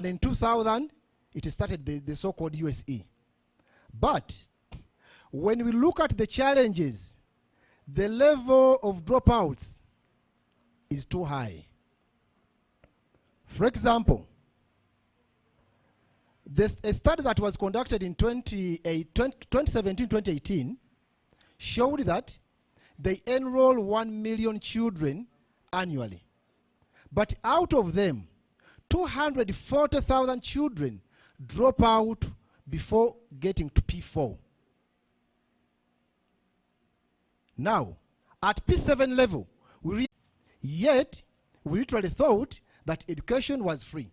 And in 2000, it started the so-called USE. But when we look at the challenges, the level of dropouts is too high. For example, a study that was conducted in 2017-2018 showed that they enroll 1 million children annually. But out of them, 240,000 children drop out before getting to P4. Now, at P7 level, yet we literally thought that education was free.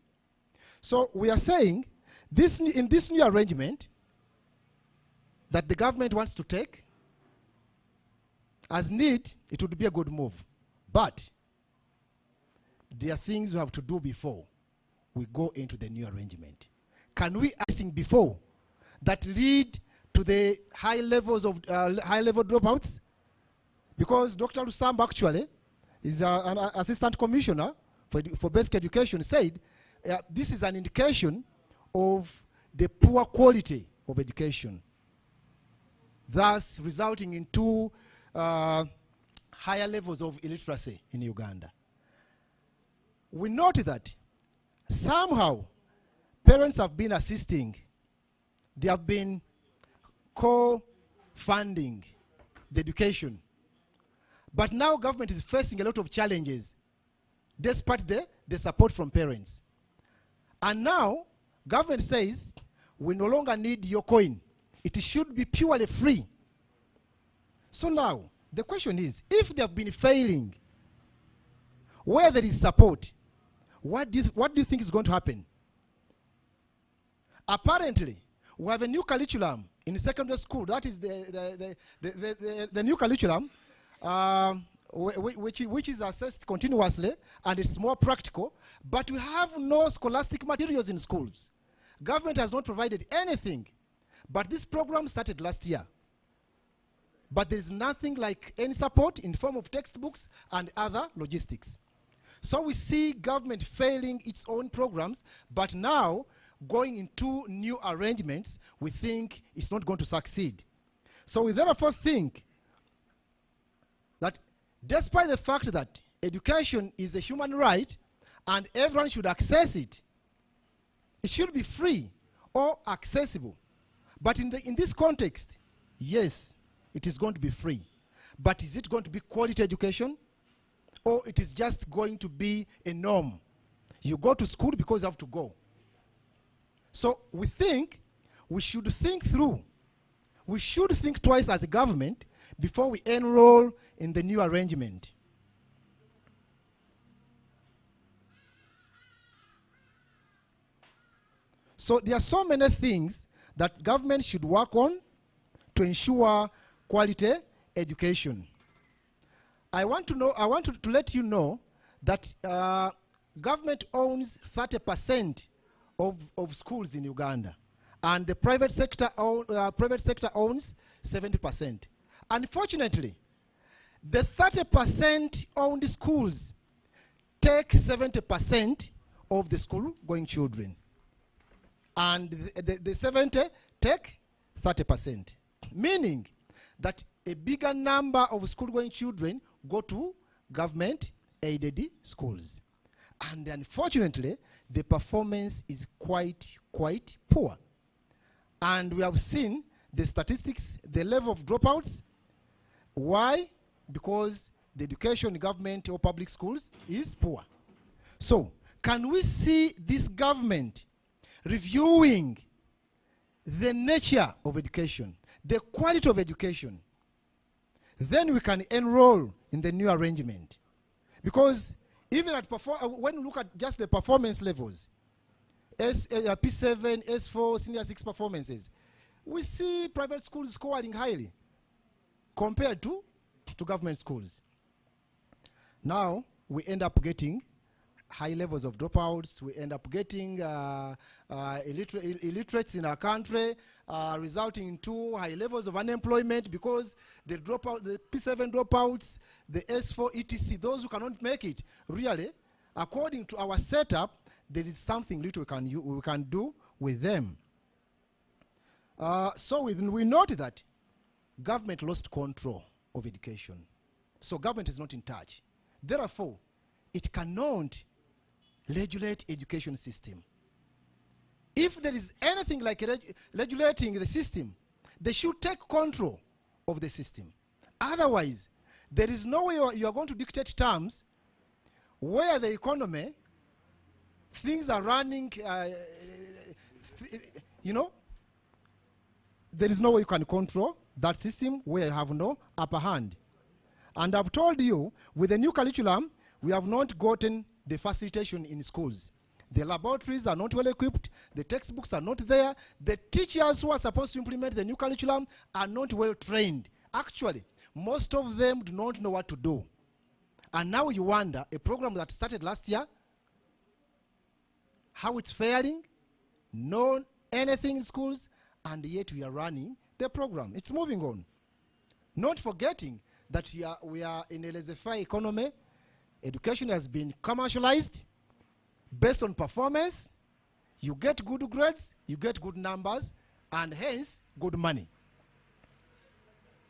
So we are saying, in this new arrangement that the government wants to take, as need, it would be a good move. But there are things we have to do before we go into the new arrangement. Can we ask before that lead to the high levels of high-level dropouts? Because Dr. Lusamba actually is an assistant commissioner for basic education, said this is an indication of the poor quality of education, thus resulting in higher levels of illiteracy in Uganda. We note that somehow parents have been assisting, they have been co-funding the education. But now government is facing a lot of challenges despite the support from parents. And now government says we no longer need your coin. It should be purely free. So now the question is, if they have been failing, where there is support, what do you think is going to happen? Apparently, we have a new curriculum in secondary school. That is the new curriculum, which is assessed continuously, and it's more practical. But we have no scholastic materials in schools. Government has not provided anything. But this program started last year. But there's nothing like any support in the form of textbooks and other logistics. So we see government failing its own programs, but now going into new arrangements, we think it's not going to succeed. So we therefore think that despite the fact that education is a human right and everyone should access it, it should be free or accessible. But in this context, yes, it is going to be free. But is it going to be quality education? Or it is just going to be a norm? You go to school because you have to go. So we think we should think through. We should think twice as a government before we enroll in the new arrangement. So there are so many things that government should work on to ensure quality education. I want to let you know that government owns 30% of schools in Uganda, and the private sector owns 70%. Unfortunately, the 30% owned schools take 70% of the school-going children, and the 70 take 30%, meaning that a bigger number of school-going children go to government-aided schools. And unfortunately, the performance is quite poor. And we have seen the statistics, the level of dropouts. Why? Because the education in government or public schools is poor. So, can we see this government reviewing the nature of education, the quality of education? Then we can enroll in the new arrangement. Because even at when you look at just the performance levels, P7, S4, Senior 6 performances, we see private schools scoring highly compared to government schools. Now, we end up getting high levels of dropouts. We end up getting illiterates in our country, resulting in high levels of unemployment because the P7 dropouts, the S4 etc., those who cannot make it, really, according to our setup, there is something little we can do with them. So we note that government lost control of education. So government is not in touch. Therefore, it cannot regulate education system. If there is anything like regulating the system, they should take control of the system. Otherwise, there is no way you are going to dictate terms where the economy, things are running, you know, there is no way you can control that system where you have no upper hand. And I've told you, with the new curriculum, we have not gotten the facilitation in schools. The laboratories are not well equipped, the textbooks are not there, the teachers who are supposed to implement the new curriculum are not well trained. Actually, most of them do not know what to do. And now you wonder, a program that started last year, how it's faring, no anything in schools, and yet we are running the program. It's moving on. Not forgetting that we are in a laissez-faire economy. Education has been commercialized based on performance. You get good grades, you get good numbers, and hence good money.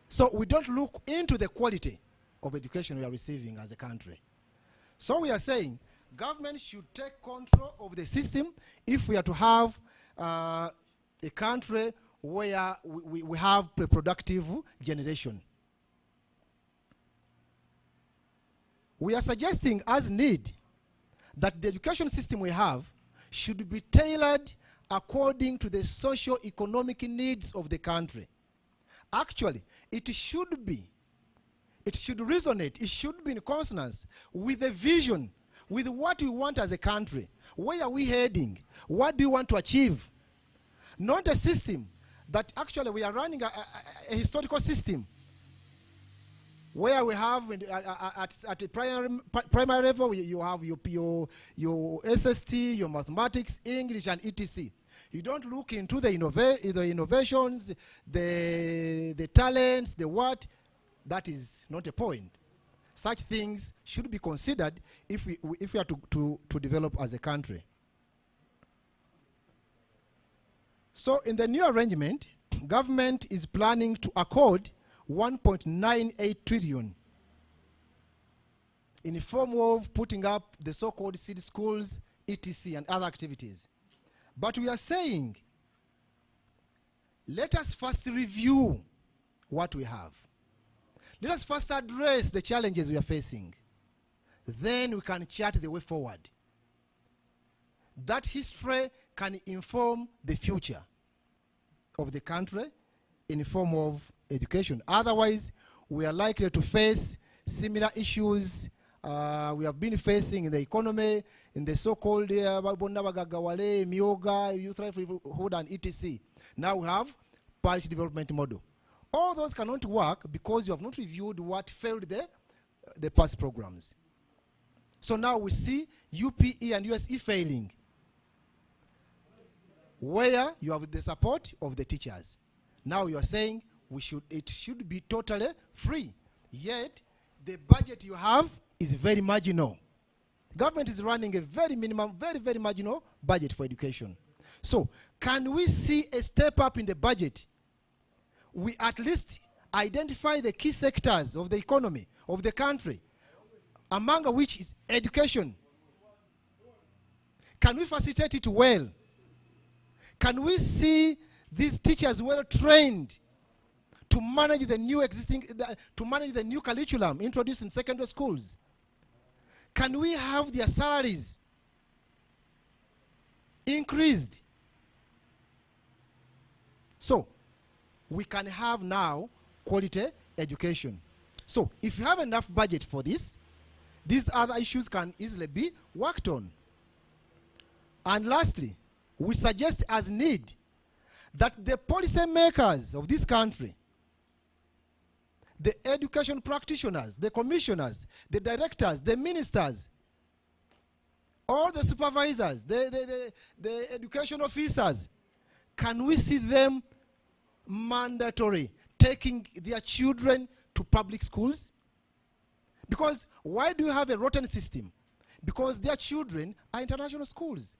So we don't look into the quality of education we are receiving as a country. So we are saying government should take control of the system if we are to have a country where we have a productive generation. We are suggesting as need that the education system we have should be tailored according to the socio-economic needs of the country. Actually, it should resonate, it should be in consonance with the vision, with what we want as a country. Where are we heading? What do we want to achieve? Not a system that actually we are running a historical system where we have at the primary level you have your SST, your mathematics, English, and etc. You don't look into the innovations, the talents, the what. That is not a point. Such things should be considered if we are to develop as a country. So in the new arrangement, government is planning to accord 1.98 trillion in the form of putting up the so-called seed schools, etc., and other activities. But we are saying, let us first review what we have. Let us first address the challenges we are facing. Then we can chart the way forward. That history can inform the future of the country in the form of education. Otherwise, we are likely to face similar issues we have been facing in the economy, in the so-called Myoga, youth livelihood, and etc. Now we have policy development model. All those cannot work because you have not reviewed what failed the past programs. So now we see UPE and USE failing, where you have the support of the teachers. Now you are saying it should be totally free. Yet the budget you have is very marginal. Government is running a very minimum, very marginal budget for education. So can we see a step up in the budget? We at least identify the key sectors of the economy, of the country, among which is education. Can we facilitate it well? Can we see these teachers well trained to manage the new curriculum introduced in secondary schools? Can we have their salaries increased? So we can have now quality education. So if you have enough budget for this, these other issues can easily be worked on. And lastly, we suggest as need that the policy makers of this country, the education practitioners, the commissioners, the directors, the ministers, all the supervisors, the education officers, can we see them mandatory taking their children to public schools? Because why do you have a rotten system? because their children are international schools.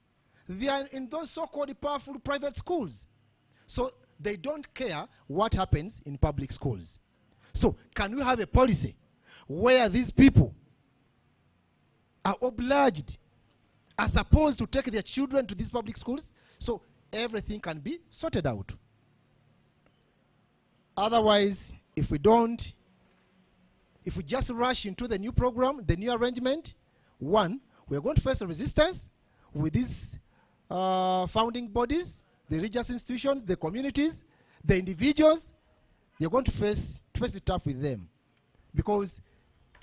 They are in those so-called powerful private schools. So they don't care what happens in public schools. So can we have a policy where these people are obliged, are supposed to take their children to these public schools, so everything can be sorted out? Otherwise, if we just rush into the new program, the new arrangement, one, we're going to face a resistance with these founding bodies, the religious institutions, the communities, the individuals. They're going to face it tough with them because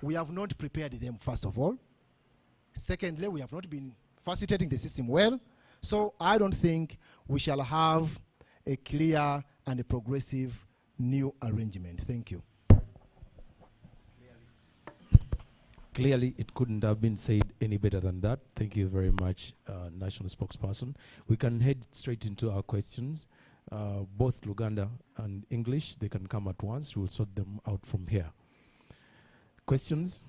we have not prepared them, first of all. Secondly, we have not been facilitating the system well. So I don't think we shall have a clear and a progressive new arrangement. Thank you. Clearly, it couldn't have been said any better than that. Thank you very much, National Spokesperson. We can head straight into our questions. Both Luganda and English, they can come at once. We'll sort them out from here. Questions?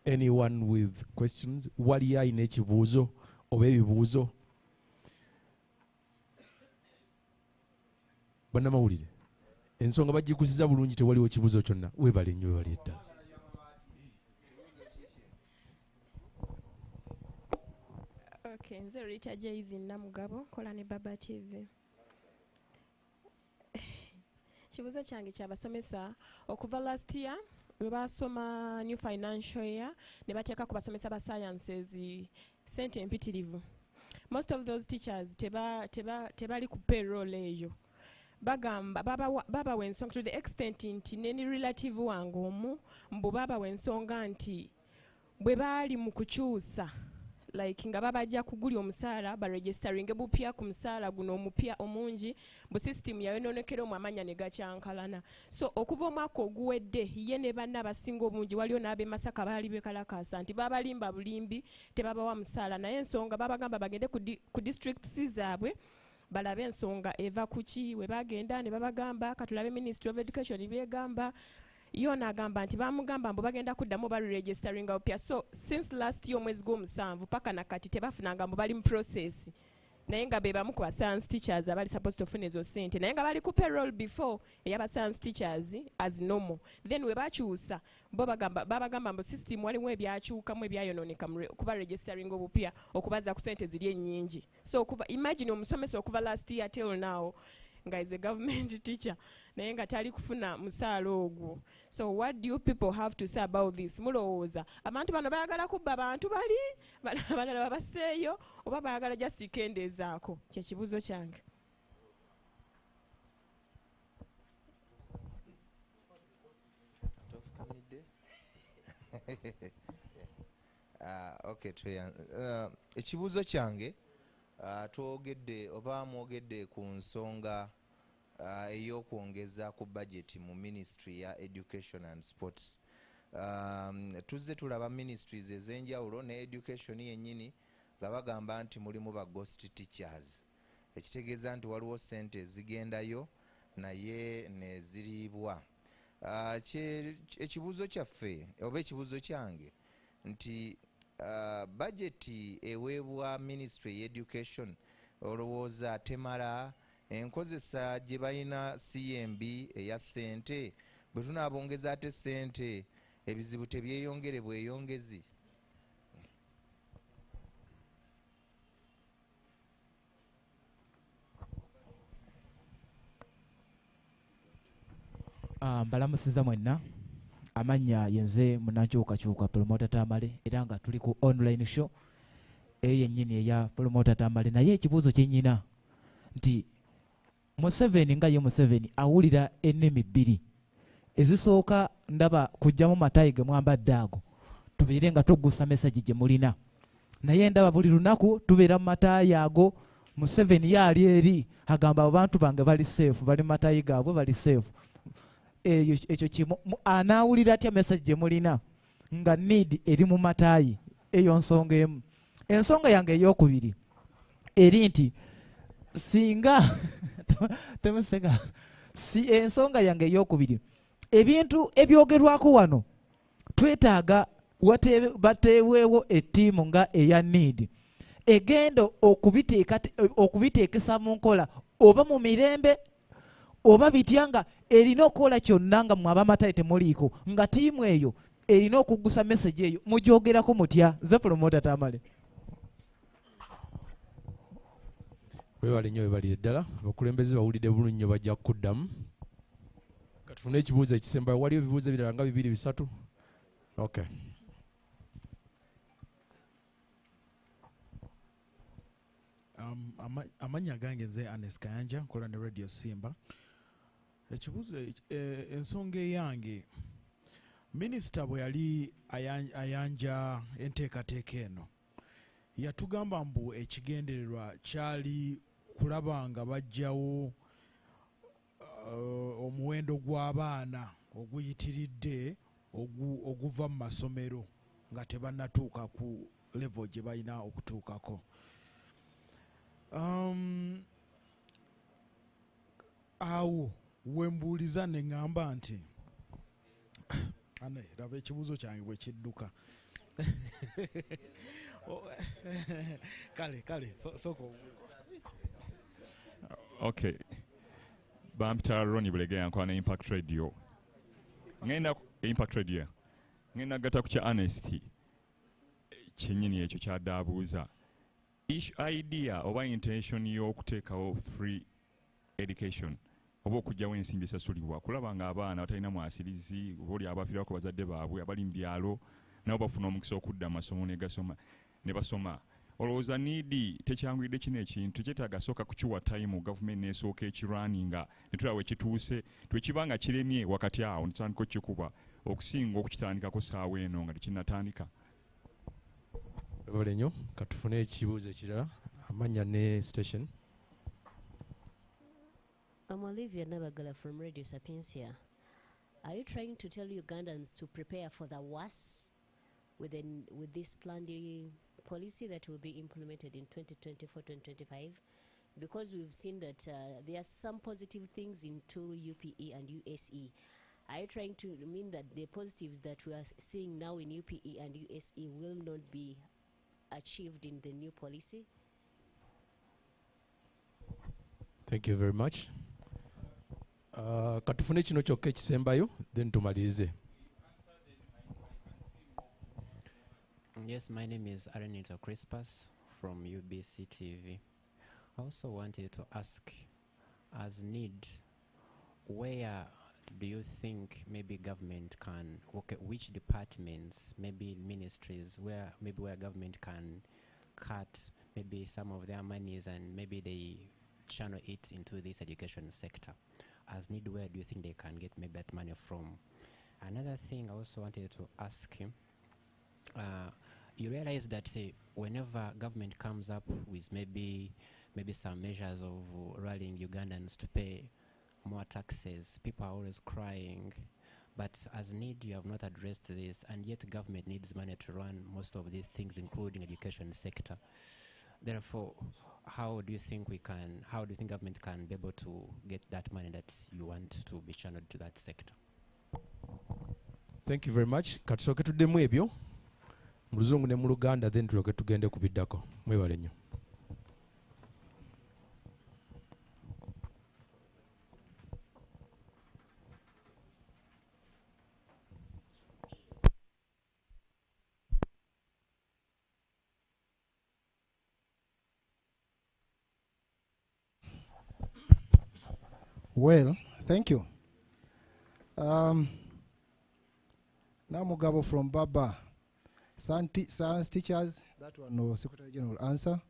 Anyone with questions? Wali alina ekibuuzo oba ebibuuzo? Bannamawulire, ensonga bagikusiza bulungi, tewaliwo kibuuzo kyonna. Weebale nnyo, weebale ddala. Okay, nze Rita Jayzi Namugabo, kola ne Baba TV. Kibuuzo kyange kyabasomesa okuva last year we basoma new financial year ne bateeka ku basomesa ba sciences sente empitirivu. Most of those teachers tebali ku payroll eyo. Bagamba baba wensonga to the extent nti neni relative wange omu mbu baba wensonga nti bwe baali mu kukyusa like nga babajja kugulya omusaala baregisteringe bupya ku musaala guno omupya omungi bu system yayononekera mu amanya ne gakyankalana. So okuva omwaka oguwedde ye ne banna abasinga obungi waliyo n'ab'e Masaka baali bekalakasa nti babalimba bulimbi tebabawa musaala, naye ensonga babagamba bagende ku districts zaabwe balabe ensonga eva kuki. We bagenda ne babagamba katulabe Ministry of Education byegamba yona agamba nti bamugamba mbu bagenda kuddamu baregistering opya. So since last year omwezi gw'omusanvu paka nakati tebafunanga mbu bali mu process, naye nga be bamu ku ba science teachers abali supposed to funa ezo sente naye nga bali ku payroll before ey'aba science teachers as normal. Then we bakyusa bo babagamba mbu system walimu ebyakyukamu ebyayononeka okuba registering obupya okubaza ku sente ziri ennyingi. So imagine omusomesa okuva last year till now nga is a government teacher naye nga tali kufuna musaala ogwo. So what do you people have to say about this? Mulowooza abantu bano bayagala kubba abantu bali balala babaseeyo oba bayagala just kendeezaako? Kyekibuuzo kyange. Okay, ekibuuzo kyange twogedde oba mwogedde ku nsonga ey'okwongeza ku budget mu ministry ya education and sports. Tuzze tulaba ministries ez'enjawulo ne education yennyini nga bagamba nti mulimu ba ghost teachers, ekitegeeza nti waliwo sente ezigendayo naye neziriibwa. Ekibuuzo kyaffe oba ekibuuzo kyange nti budget eweebwa ministry ya education olowooza temala enkozesa gye balina CMB eya ssente, bwe tunaabongeza ate ssente ebizibu tebyeyongere bweyongezi? Mbalamusiza mwenna, amanya yenze munankyukakyuka Promoter Tamale era nga tuli ku online show eyo yennyini eya Promoter Tamale. Naye ekibuuzo kyennyina nti Museveni nga ye Museveni awulira ennimi bbiri ezisooka ndaba kujjamu matayi ge mwambadde ago tubeere nga tuggusa message gye mulina, naye ndaba buli lunaku tubeera mu matayi ago. Museveni yaali eri agamba abantu bange bali safe, bali mu matayi gaabwe bali safe. Ekyo kimu anaawulira atya message gye mulina nga need eri mu matayi? Eyo nsonga emu. Ensonga yange ey'okubiri eri nti singa temusega ensonga yange ey'okubiri ebintu ebyogerwako wano twetaaga bateeweewo ettiimu nga eya need egenda okubiteekesa mu nkola oba mu mirembe oba bitya nga erina okukola kyonna nga mmwe abamatayi temuliiko nga ttiimu eyo erina okuggusa message eyo mugyogerako mutya ze promota Tamale. Webale nnyo webalire ddala abakulembeze bawulidde bulungi nnyo bajja kuddamu katufune ekibuuzo ekisembayo waliwo ebibuuzo ebirala nga 2-3 okay. Amanya gange nze Anes Kayanja nkola ne Radio Simba. Ekibuuzo ensonga eyange minisita bwe yali ayanja enteekateeka eno yatugamba mbu ekigendererwa kyali kulaba nga bajjawo omuwendo gw'abaana oguyitiridde oguva mu masomero nga tebannatuuka ku level gye balina okutuukako. Awo wembuuliza ne ŋŋamba nti ane raba ekibuuzo kyange bwe kidduka kale soko okay. Bampita Ronnie Bulegea nkola ne Impact Radio ngenda gata ku kya honesty kyennyini ekyo kyadaabuuza idea oba intention y'okuteekawo free education oba okugyawo ensimbi esasulibwa kulaba nga abaana batalina mwasirizi oba oli abafiirako bazadde baabwe abali mu byalo nabo bafuna omukisa okudda amasomo ne basoma. Olowooza niidi tekyanguyidde kino ekintu kyetaaga sooka kukiwa time gavumenti n'esooka ekirwaninga ne tulaba we kituuse twekibanga kiremye wakati awo netutandika okukikuba okusinga okukitandikako saawa eno nga tekinnatandika. Webale nnyo katufune ekibuuzo ekirala amanya ne station. I'm Olivia Nabagala from Radio Sapiencia. Are you trying to tell Ugandans to prepare for the worst with this planned policy that will be implemented in 2024-2025? Because we've seen that there are some positive things into UPE and USE. Are you trying to mean that the positives that we are seeing now in UPE and USE will not be achieved in the new policy? Thank you very much. Katufune kino kyokka ekisembayo then tumalirize. Yes, my name is Arenito Crispus from UBC TV. I also wanted to ask, as need, where do you think maybe government can, okay, which departments, maybe ministries, where government can cut maybe some of their monies and maybe they channel it into this education sector? As need, where do you think they can get maybe that money from? Another thing I also wanted to ask him, you realize that whenever government comes up with maybe some measures of rallying Ugandans to pay more taxes, people are always crying. But as need, you have not addressed this, and yet government needs money to run most of these things, including education sector. Therefore, how do you think government can be able to get that money that you want to be channeled to that sector? Thank you very much. Katusooke tuddemu ebyo mu Luzungu ne mu Luganda then tulyoke tugende kubiddako. Mwebale nnyo. Well, thank you. Now Mugabo from Baba. Science teachers, that one no Secretary General answer.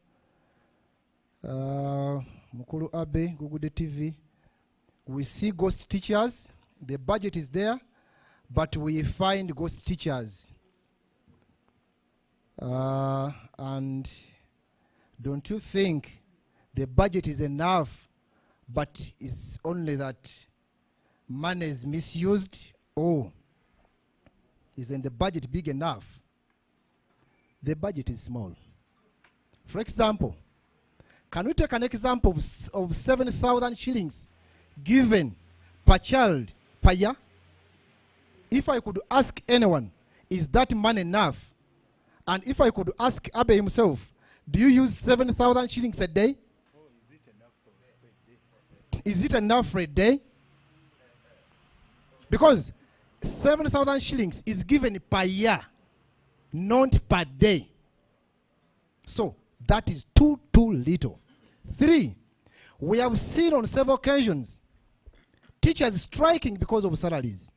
Mukulu Abe, Google TV. We see ghost teachers. The budget is there, but we find ghost teachers. And don't you think the budget is enough, but it's only that money is misused? Or isn't the budget big enough? The budget is small. For example, can we take an example of 7,000 shillings given per child per year? If I could ask anyone is that money enough? And if I could ask Abe himself, do you use 7,000 shillings a day? Is it enough for a day? Because 7,000 shillings is given per year, not per day. So that is too little. 3, we have seen on several occasions teachers striking because of salaries.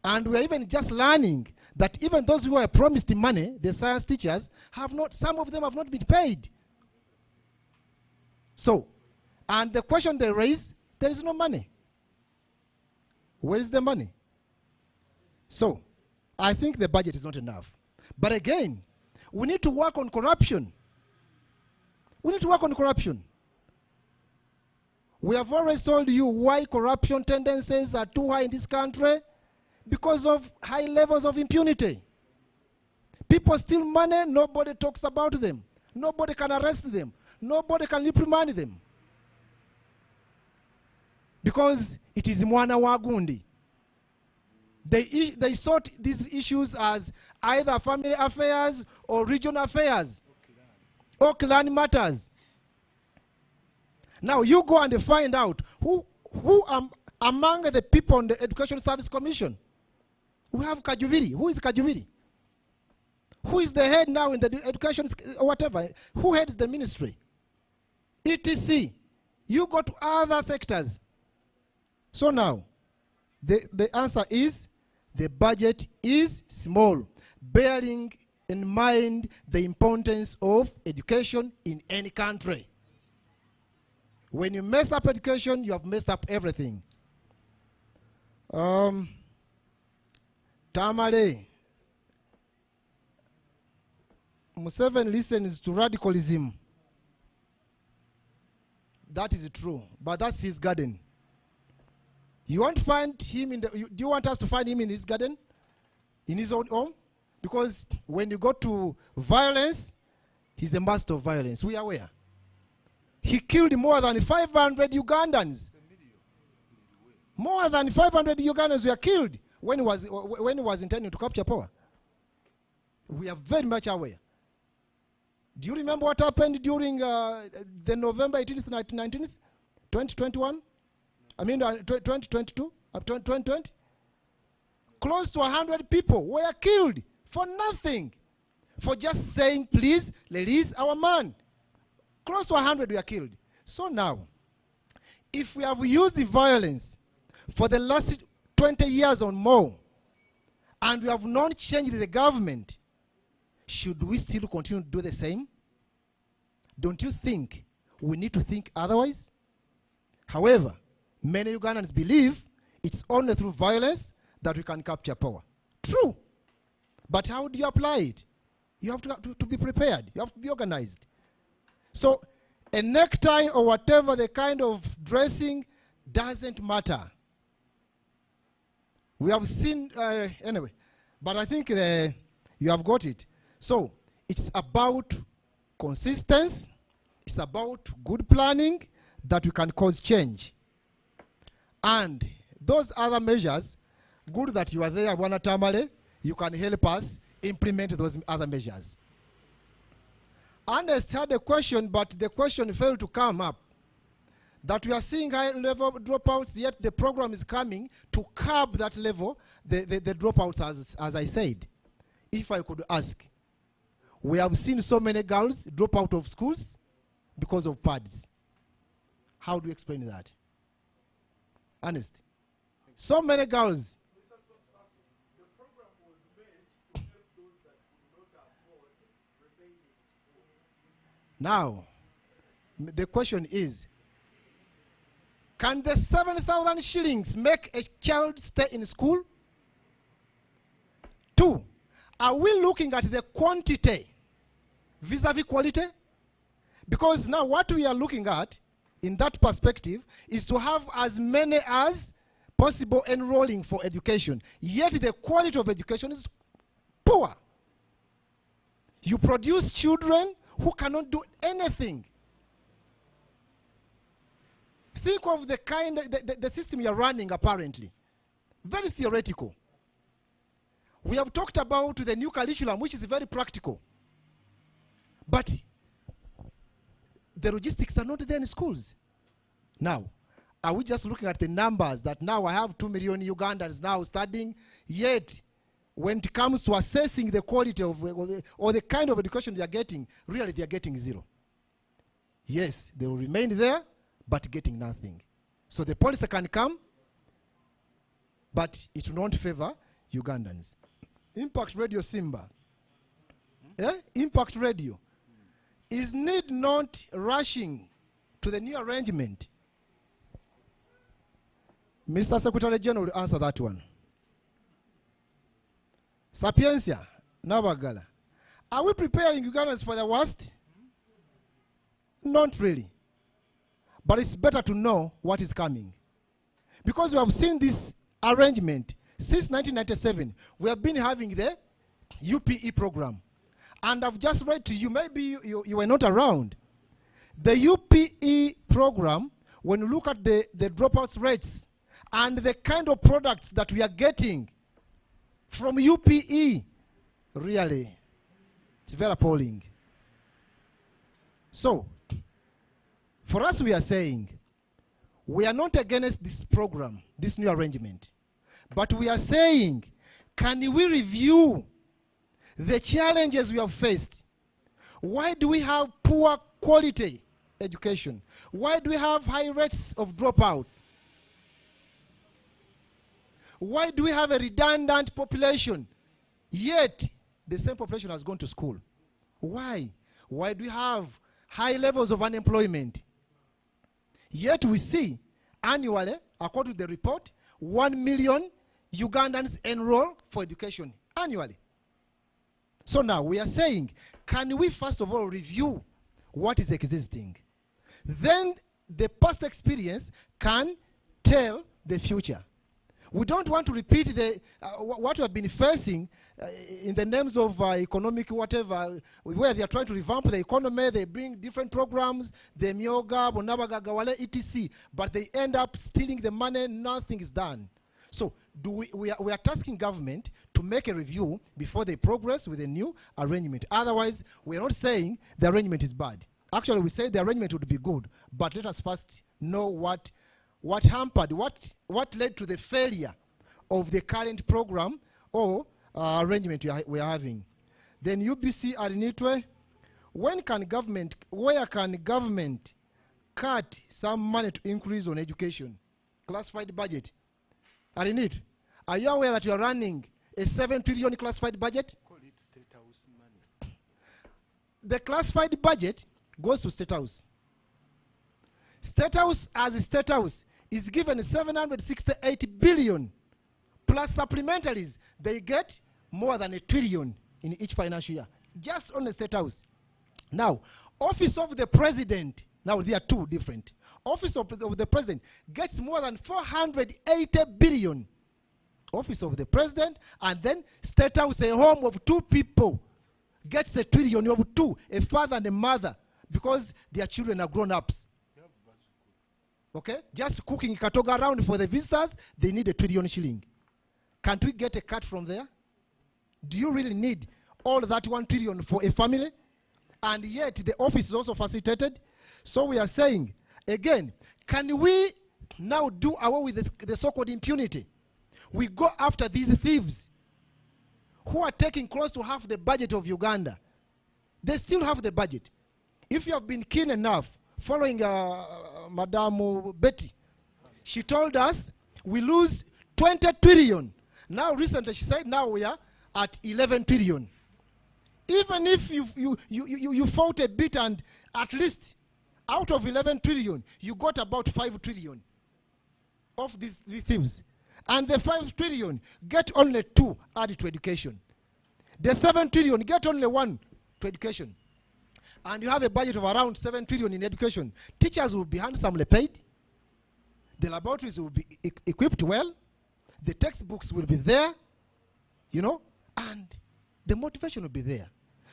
And we are even just learning that even those who are promised money, the science teachers, have not, some of them have not been paid. So, and the question they raise, there is no money. Where is the money? So, I think the budget is not enough. But again, we need to work on corruption. We need to work on corruption. We have always told you why corruption tendencies are too high in this country. Because of high levels of impunity. People steal money, nobody talks about them. Nobody can arrest them. Nobody can reprimand them. Because it is mwana wa gundi. They sort these issues as either family affairs or regional affairs or clan matters. Now you go and find out who among the people on the Education Service Commission. We have Kajuviri. Who is Kajuviri? Who is the head now in the education, whatever? Who heads the ministry? ETC. You go to other sectors. So now, the answer is, the budget is small, bearing in mind the importance of education in any country. When you mess up education, you have messed up everything. Tamale, Museveni listens to radicalism. That is true, but that's his garden. You won't find him in the, do you want us to find him in his garden? In his own home? Because when you go to violence, he's a master of violence. We are aware. He killed more than 500 Ugandans. More than 500 Ugandans were killed when he was intending to capture power. We are very much aware. Do you remember what happened during the November 18th, 19th, 2021? I mean 2022, 2020? Close to 100 people were killed for nothing. For just saying, please, release our man. Close to 100 were killed. So now, if we have used the violence for the last 20 years or more, and we have not changed the government, should we still continue to do the same? Don't you think we need to think otherwise? However, many Ugandans believe it's only through violence that we can capture power. True. But how do you apply it? You have to be prepared. You have to be organized. So a necktie or whatever the kind of dressing doesn't matter. We have seen, anyway, but I think you have got it. So it's about consistency, it's about good planning that we can cause change. And those other measures, good that you are there, Bwana Tamale, you can help us implement those other measures. Ernest had a question, but the question failed to come up. That we are seeing high level dropouts, yet the program is coming to curb that level, the dropouts, as I said. If I could ask, we have seen so many girls drop out of schools because of pads. How do you explain that? Ernest, so many girls. Now, the question is, can the 7,000 shillings make a child stay in school? 2, are we looking at the quantity vis-a-vis quality? Because now what we are looking at in that perspective is to have as many as possible enrolling for education, yet the quality of education is poor. You produce children who cannot do anything. Think of the kind, the system you're running apparently. Very theoretical. We have talked about the new curriculum, which is very practical. But the logistics are not there in schools. Now, are we just looking at the numbers that now I have 2 million Ugandans now studying, yet when it comes to assessing the quality of, or the kind of education they are getting, really they are getting zero. Yes, they will remain there, but getting nothing. So the policy can come, but it will not favor Ugandans. Impact Radio Simba. Impact Radio is need not rushing to the new arrangement. Mr. Secretary General will answer that one. Sapiensia, Navagala. Are we preparing Ugandans for the worst? Not really. But it's better to know what is coming. Because we have seen this arrangement since 1997. We have been having the UPE program. And I've just read to you, maybe you were not around. The UPE program, when you look at the dropouts rates and the kind of products that we are getting from UPE, really, it's very appalling. So, for us, we are saying, we are not against this program, this new arrangement. But we are saying, can we review the challenges we have faced? Why do we have poor quality education? Why do we have high rates of dropout? Why do we have a redundant population? Yet, the same population has gone to school. Why? Why do we have high levels of unemployment? Yet we see annually, according to the report, 1 million Ugandans enroll for education annually. So now we are saying, can we first of all review what is existing? Then the past experience can tell the future. We don't want to repeat what we have been facing in the names of economic whatever, where they are trying to revamp the economy, they bring different programs, the Myoga, Bonabaga, Wale, etc. But they end up stealing the money, nothing is done. So we are tasking government to make a review before they progress with a new arrangement. Otherwise, we are not saying the arrangement is bad. Actually, we say the arrangement would be good, but let us first know what hampered, what led to the failure of the current program or arrangement we are having. Then UBC Arinitwe, where can government cut some money to increase on education? Classified budget. Arinit, are you aware that you are running a 7 trillion classified budget? Call it State House money. The classified budget goes to State House. State House as a State House is given 768 billion plus supplementaries. They get more than 1 trillion in each financial year, just on the State House. Now, Office of the President, now they are two different. Office of the President gets more than 480 billion. Office of the President, and then State House, a home of two people, gets 1 trillion of two, a father and a mother, because their children are grown-ups. Okay? Just cooking katoga around for the visitors, they need 1 trillion shilling. Can't we get a cut from there? Do you really need all that 1 trillion for a family? And yet the office is also facilitated. So we are saying, again, can we now do away with the so-called impunity? We go after these thieves who are taking close to half the budget of Uganda. They still have the budget. If you have been keen enough, following Madame Betty, she told us we lose 20 trillion. Now recently she said now we are at 11 trillion. Even if you fought a bit and at least out of 11 trillion, you got about 5 trillion of these thieves. And the 5 trillion get only 2 added to education. The 7 trillion get only 1 to education. And you have a budget of around 7 trillion in education. Teachers will be handsomely paid. The laboratories will be equipped well. The textbooks will be there, you know, and the motivation will be there.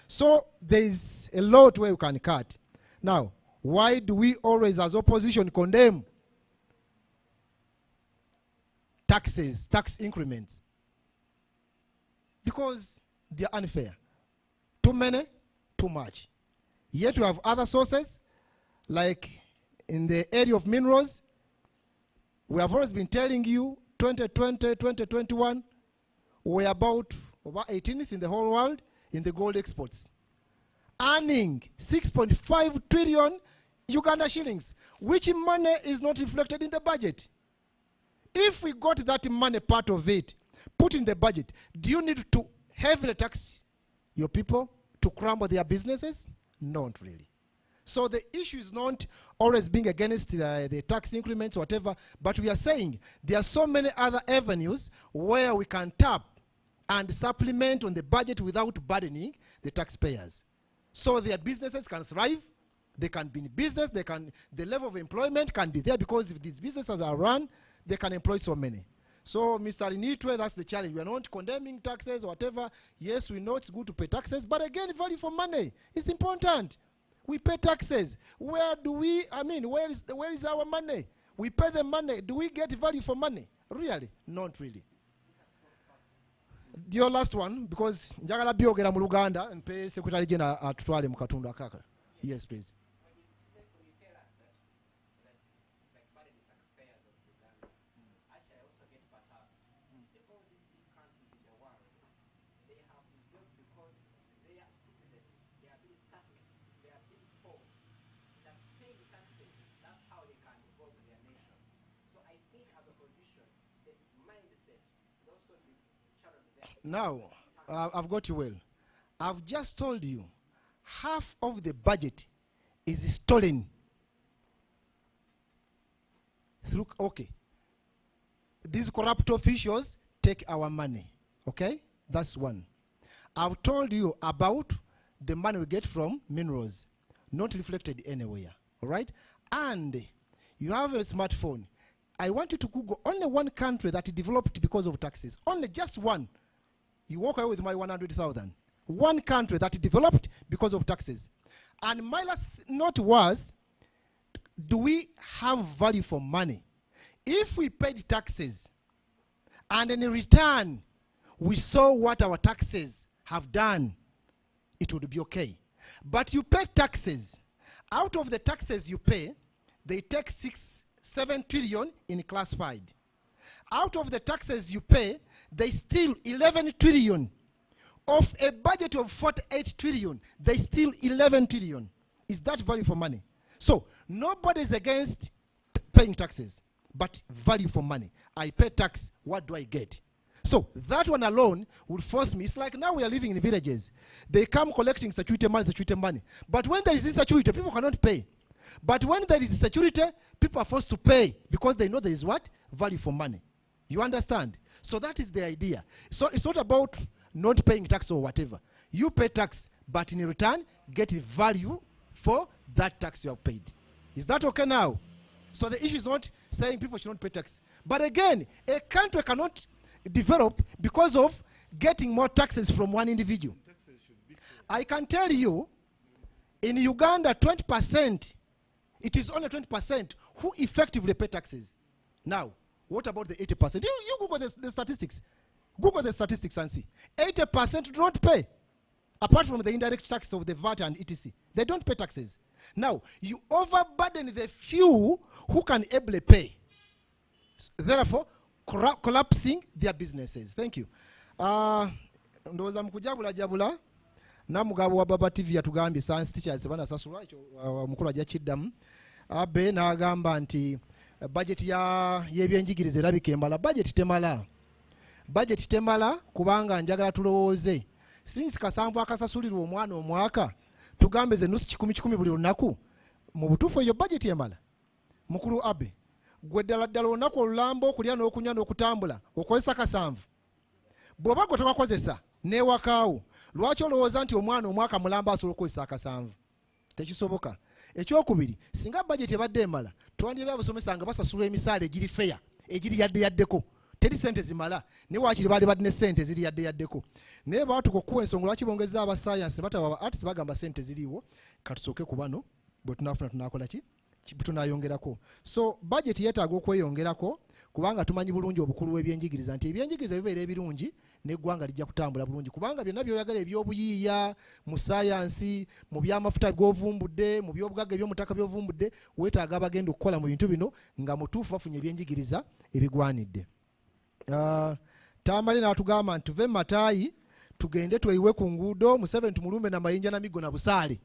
So there is a lot where you can cut. Now, why do we always as opposition condemn taxes, tax increments? because they are unfair. Too many, too much. Yet you have other sources, like in the area of minerals. We have always been telling you 2020, 2021, we're about over 18th in the whole world in the gold exports, earning 6.5 trillion Uganda shillings, which money is not reflected in the budget. If we got that money part of it, put in the budget, do you need to heavily tax your people to crumble their businesses? Not really. So the issue is not always being against the tax increments or whatever, but we are saying there are so many other avenues where we can tap and supplement on the budget without burdening the taxpayers. So their businesses can thrive, they can be in business, the level of employment can be there, because if these businesses are run, they can employ so many. So, Mr. Initwe, that's the challenge. We are not condemning taxes or whatever. Yes, we know it's good to pay taxes, but again, value for money is important. We pay taxes. Where is our money? We pay the money. Do we get value for money? Really? Not really. Your last one, because njagala byogera mu Luganda, and pay Secretary General atutwale mu katundu akaka. Yes, please. Now, I've got you well. I've just told you half of the budget is stolen through, okay. These corrupt officials take our money, okay? That's one. I've told you about the money we get from minerals, not reflected anywhere, all right? And you have a smartphone. I want you to Google only one country that developed because of taxes, only just one. You walk away with my 100,000. One country that developed because of taxes. And my last note was, do we have value for money? If we paid taxes, and in return, we saw what our taxes have done, it would be okay. But you pay taxes. Out of the taxes you pay, they take 7 trillion in classified. Out of the taxes you pay, they steal 11 trillion. Of a budget of 48 trillion, they steal 11 trillion. Is that value for money? So, nobody is against paying taxes, but value for money. I pay tax, what do I get? So, that one alone would force me. It's like now we are living in villages. They come collecting security money. But when there is insecurity, people cannot pay. But when there is security, people are forced to pay because they know there is what? Value for money. You understand? So that is the idea. So it's not about not paying tax or whatever. You pay tax, but in return, get value for that tax you have paid. Is that okay now? So the issue is not saying people should not pay tax. But again, a country cannot develop because of getting more taxes from one individual. I can tell you, in Uganda, 20%, it is only 20% who effectively pay taxes. Now, what about the 80%? You Google the statistics. Google the statistics and see. 80% do not pay. Apart from the indirect tax of the VAT and etc. They don't pay taxes. Now, you overburden the few who can ably pay. Therefore, collapsing their businesses. Thank you. Ndoza mkujabula jabula. Namugabo wa Baba TV yatugambye science teachers bana sasula ekyo mukulu ajja kiddamu. Abe n'agamba nti budget y'ebyenjigiriza erabika emala. Budget temala kubanga njagala tulowooze. Since kasanvu akasasulirwa omwana omwaka tugambe ze nusu 10 buli lunaku mu butuufu eyo budget emala. Mukulu Abe gwe ddala olunaku olulambo okulya n'okunywa n'okutambula okozesa kasanvu. Bw'oba gwe tokakozesa n'ewakaawo lwaki olowooza nti omwana omwaka mulamba asobola okukozesa akasanvu? Tekisoboka. Ekyokubiri, singa budget ebadde emala twandibye abasomesa nga basasula emisaala egiri fair egiri yaddeko teri sente zimala ne waakiri baali badde ne sente ziri yaddeko naye baatuka okuwa ensonga lwaki bongeza aba science bataba aba arts bagamba sente ziriiwo katusooke ku bano bwe tunafuna tunakola ki tunayongerako. So budget yeetaaga okweyongerako kubanga tumanyi bulungi obukulu bw'ebyenjigiriza nti ebyenjigiriza bibeera ebirungi n'eggwanga lijja kutambula bulungi kubanga byonna byoyagala ebyobuyiiya mu sayansi mu byamafuta by'ovumbudde mu byobugagga eby'omutaka by'ovumbudde weetaaga abagenda okukola mu bintu bino nga mutuufu bafunye ebyenjigiriza ebigwanidde. Tamale n'atugamba nti tuve Mataayi tugende tweyiwe ku nguudo Museveni tumulumbe na mayinja na migo na busaale.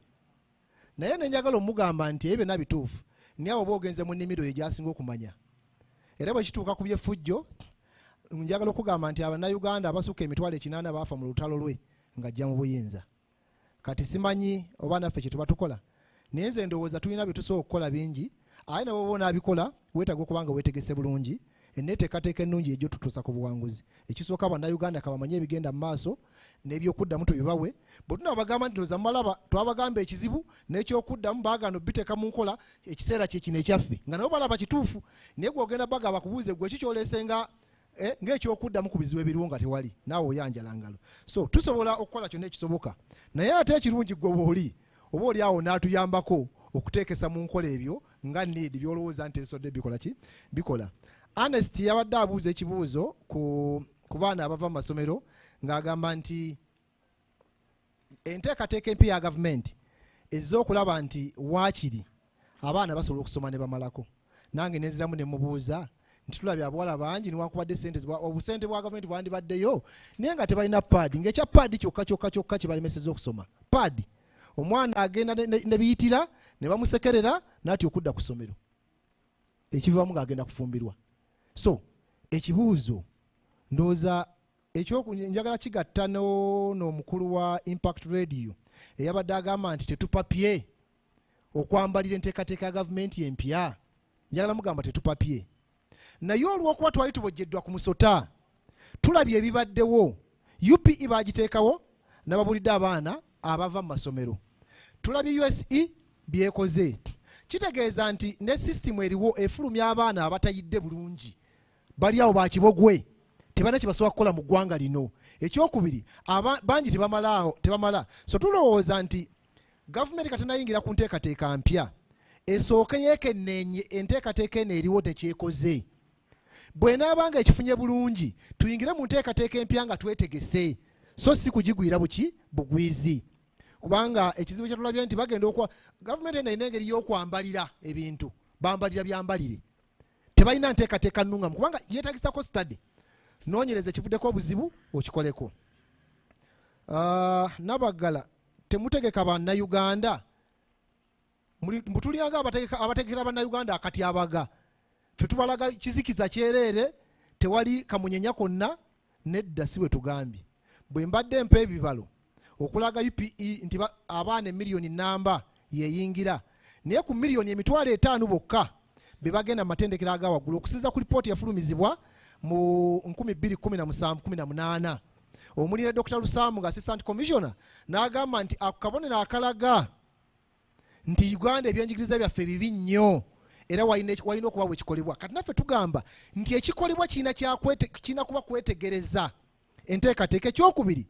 Naye nenjagala omugamba nti ebyo nabituufu naye oba ogenze mu nnimiro ye gy'asinga okumanya. Era bwe kituuka ku byeffujjo njagala okugamba nti Abannayuganda abasukka emitwalo 8 baafa mu lutalo lwe ng'ajja mu buyinza. Kati simanyi oba naffe kye tuba tukola. Naye nze ndowooza tulina bye tusobola okukola bingi, aye nabo boona abikola weetaaga okuba nga weetegese bulungi enneeteekateeka ennungi ejjo tutuusa ku buwanguzi. Ekisooka Abannayuganda kabamanye ebigenda mu maaso n'ebyokuddamu tubibawe. Bwe tunaabagamba nti ndowooza mumalaba twabagamba ekizibu n'ekyokuddamu baagaana obbiteeka mu nkola ekiseera kye kino ekyaffe nga nabo balaba kituufu. Naye gw'ogenda baga bakubuuze gwe kikyoleesenga ng'ekyokuddamu ku bizibu ebiriwo nga tewali naawe oyanjala ngalo. So tusobola okukola kyonna ekisoboka, naye ate ekirungi gwe oba oli awo n'atuyambako okuteekesa mu nkola ebyo nga need byolowooza nti ensodde bikola. Ernest yabadde abuuza ekibuuzo ku baana abava mu masomero ng'agamba nti enteekateeka empya ya gavumenti ezza okulaba nti waakiri abaana basobola okusoma ne bamalako. Nange nenziramu ne mubuuza nti tulabye abawala bangi newankubadde obusente bwa gavumenti bwandibaddeyo naye nga tebalina paadi, ng'ekya paadi kyokka kye balemeseza okusoma. Paadi omwana agenda ne biyitira ne bamusekerera n'atya okudda ku ssomero, ekivaamu ng'agenda kufumbirwa. So ekibuuzo ndowooza njagala kigatta n'omukulu wa Impact Radio eyabadde agamba nti tetupapye okwambalira enteekateeka ya gavumenti empya. Njagala mugamba tetupapye, naye olw'okuba twali tubojjeddwa ku musota tulabye ebibaddewo. UPE bagiteekawo n'ababulidde abaana abava mu masomero. Tulabye USE byekoze. Kitegeeza nti ne sisitimu eriwo efulumya abaana abatayidde bulungi, bali awo bakibogwe, tebana kye basobola kukola mu ggwanga lino. Ekyokubiri bangi tebamala. So tulowooza nti gavumenti katanayingira ku nteekateeka mpya esooke yeekenneenye enteekateeka eno eriwo tekyekoze. Bwe naabanga ekifunye bulungi tuyingire mu nteekateeka empya nga twetegese, so si kugigwira bugwizi. Kubanga ekizibu kye tulabye nti bagenda gavumenti eno erina engeri y'okwambalira ebintu, bambalira byambalire, tebalina nteekateeka nnungamu kubanga yeetagisako study. Noonyereza ekivuddeko obuzibu okikoleko. Nabagala temutegeka Bannayuganda mbutulyanga abategekera Bannayuganda akatyabaga. Ffe tubalaga kizikiza kyereere, tewali kamunyenya konna, nedda si bwe tugambye. Bwe mbadde mpa ebibalo okulaga UPE nti abaana emiliyoni namba yeyingira, naye ku miliyoni emitwalo 5 bokka be bagenda mu matendekero aga waggulu okusinza ku lipooti yafulumizibwa mu 2017-18. Omuli ne Dr. Lusamu nga Assistant Commissioner n'agamba nti akabonero akalaga nti Uganda ebyenjigiriza byaffe bibi nnyo era walina okuba bwe kikolebwa. Kati naffe tugamba nti ekikolebwa kirina kuba kwetegereza enteekateeka. Ekyokubiri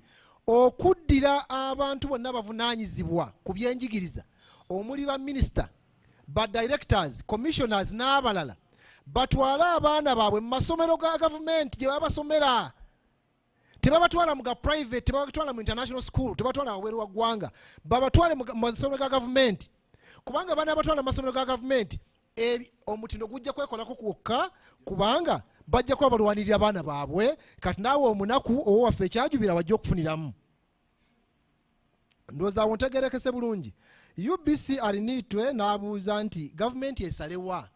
okuddira abantu bonna bavunaanyizibwa ku byenjigiriza omuli ba minisita, ba directors, commissioners n'abalala batwale abaana baabwe mu masomero ga gavumenti gye babasomera. Tebabatwala mu ga private, tebabatwala mu international school, tebabatwala wabweru wa ggwanga, babatwale mu masomero ga gavumenti. Kubanga abaana abatwala mu masomero ga gavumenti omutindo gujja kwekolako kwokka kubanga bajja kuba balwanirira abaana baabwe. Kati naawe omunaku owo waffe ekyajubira wajja okufuniramu. Ndowooza awo ntegeerekese bulungi. UBC aliniitwe n'abuuza nti gavumenti esalewa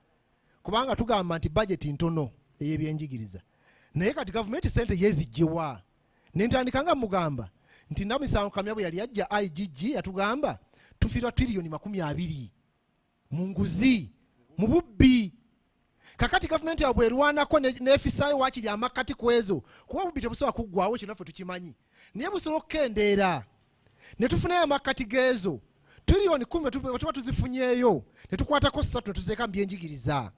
kubanga tugamba nti budget ntono ey'ebyenjigiriza, naye kati gavumenti sente yeziggyewa. Nentandika nga mugamba nti Namisango Kamya bwe yali ajja IGG yatugamba tufiirwa tiriyoni 20 mu nguzi, mu bubbi. Kakati gavumenti yabwe erwanako n'efisaayo waakiri amakati ku ezo kuba obubbi tebusobola kuggwawo, kino naffe tukimanyi, naye busobola okukendeera ne tufunayo amakati g'ezo tiriyoni 10 tuba tuzifunyeeyo ne tukwatako 3 ne tuzeeka mu byenjigiriza.